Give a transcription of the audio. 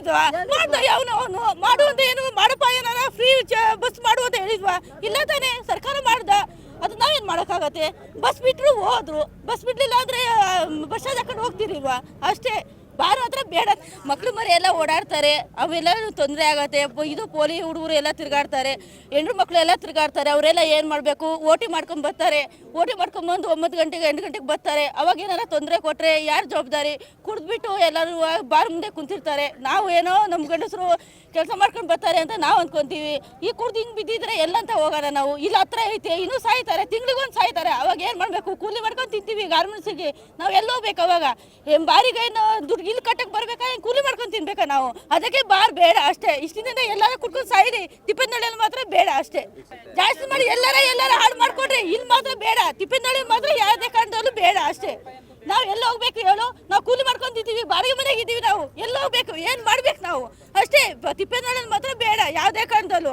ಹೇಳಿದ್ವಾ? ಮಾಡ್ದ ಅವನು ಮಾಡುವಂತ ಏನು ಮಾಡಪ್ಪ, ಏನಾರ ಫ್ರೀ ಬಸ್ ಮಾಡುವಂತ ಹೇಳಿದ್ವಾ? ಇಲ್ಲ ತಾನೇ, ಸರ್ಕಾರ ಮಾಡ್ದ. ಅದು ನಾವೇನು ಮಾಡೋಕ್ಕಾಗತ್ತೆ? ಬಸ್ ಬಿಟ್ಟರು ಹೋದ್ರು, ಬಸ್ ಬಿಡ್ಲಿಲ್ಲ ಅಂದರೆ ಬಸ್ ಹಾಕೊಂಡು ಹೋಗ್ತಿರಿಲ್ವಾ? ಅಷ್ಟೇ. ಬಾರ ಹತ್ರ ಬೇಡ. ಮಕ್ಳು ಮರಿ ಎಲ್ಲ ಓಡಾಡ್ತಾರೆ, ಅವೆಲ್ಲ ತೊಂದರೆ ಆಗತ್ತೆ. ಇದು ಪೋಲಿ ಹುಡುಗರು ಎಲ್ಲ ತಿರುಗಾಡ್ತಾರೆ, ಹೆಣ್ಣು ಮಕ್ಕಳು ಎಲ್ಲ ತಿರುಗಾಡ್ತಾರೆ. ಅವರೆಲ್ಲ ಏನು ಮಾಡಬೇಕು? ಓಟಿ ಮಾಡ್ಕೊಂಡು ಬರ್ತಾರೆ. ಓಟಿ ಮಾಡ್ಕೊಂಬಂದು 9 ಗಂಟೆಗೆ 8 ಗಂಟೆಗೆ ಬರ್ತಾರೆ. ಅವಾಗ ಏನಾರ ತೊಂದರೆ ಕೊಟ್ಟರೆ ಯಾರು ಜವಾಬ್ದಾರಿ? ಕುಡಿದ್ಬಿಟ್ಟು ಎಲ್ಲರೂ ಬಾರ್ ಮುಂದೆ ಕುಂತಿರ್ತಾರೆ. ನಾವು ಏನೋ ನಮ್ಮ ಗಂಡಸರು ಕೆಲಸ ಮಾಡ್ಕೊಂಡು ಬರ್ತಾರೆ ಅಂತ ನಾವು ಅಂದ್ಕೊತೀವಿ. ಈ ಕುಡ್ದು ಹಿಂಗೆ ಬಿದ್ದಿದ್ರೆ ಎಲ್ಲಂತ ಹೋಗೋಣ ನಾವು? ಇಲ್ಲಿ ಹತ್ರ ಐತೆ, ಇನ್ನೂ ಸಾಯ್ತಾರೆ, ತಿಂಗಳಿಗೊಂದು ಸಾಯ್ತಾರೆ. ಅವಾಗ ಏನು ಮಾಡಬೇಕು? ಕೂಲಿ ಮಾಡ್ಕೊಂಡು ತಿಂತೀವಿ ಗಾರ್ಮೆಂಟ್ಸಿಗೆ. ನಾವು ಎಲ್ಲಿ ಹೋಗ್ಬೇಕು ಅವಾಗ? ಬಾರಿಗೇನು ದುಡ್ಡು ಇಲ್ಲಿ ಕಟ್ಟಕ್ಕೆ ಬರ್ಬೇಕಾ? ಏನು ಕೂಲಿ ಮಾಡ್ಕೊಂಡು ತಿನ್ಬೇಕಾ ನಾವು? ಅದಕ್ಕೆ ಬಾರ್ ಬೇಡ ಅಷ್ಟೇ. ಇಷ್ಟಿನಿಂದ ಎಲ್ಲರೂ ಕುಟ್ಕೊಂಡು ಸಾಯಿರಿ, ತಿಪ್ಪನಹಳ್ಳಿಯಲ್ಲಿ ಮಾತ್ರ ಬೇಡ ಅಷ್ಟೇ. ಜಾಸ್ತಿ ಮಾಡಿ ಎಲ್ಲಾರ ಹಾಳು ಮಾಡ್ಕೊಡ್ರಿ, ಇಲ್ಲಿ ಮಾತ್ರ ಬೇಡ. ತಿಪ್ಪನಹಳ್ಳಿ ಮಾತ್ರ ಯಾವುದೇ ಕಾರಣದಲ್ಲೂ ಬೇಡ ಅಷ್ಟೇ. ನಾವು ಎಲ್ಲ ಹೋಗ್ಬೇಕು ಹೇಳು? ನಾವು ಕೂಲಿ ಮಾಡ್ಕೊಂತಿದ್ದೀವಿ, ಬಾಡಿಗೆ ಮನೆಗೆ ಇದ್ದೀವಿ, ನಾವು ಎಲ್ಲ ಹೋಗ್ಬೇಕು? ಏನು ಮಾಡ್ಬೇಕು ನಾವು? ಅಷ್ಟೇ. ತಿಪ್ಪನಹಳ್ಳಿಯಲ್ಲಿ ಮಾತ್ರ ಬೇಡ ಯಾವುದೇ ಕಾರಣದಲ್ಲೂ.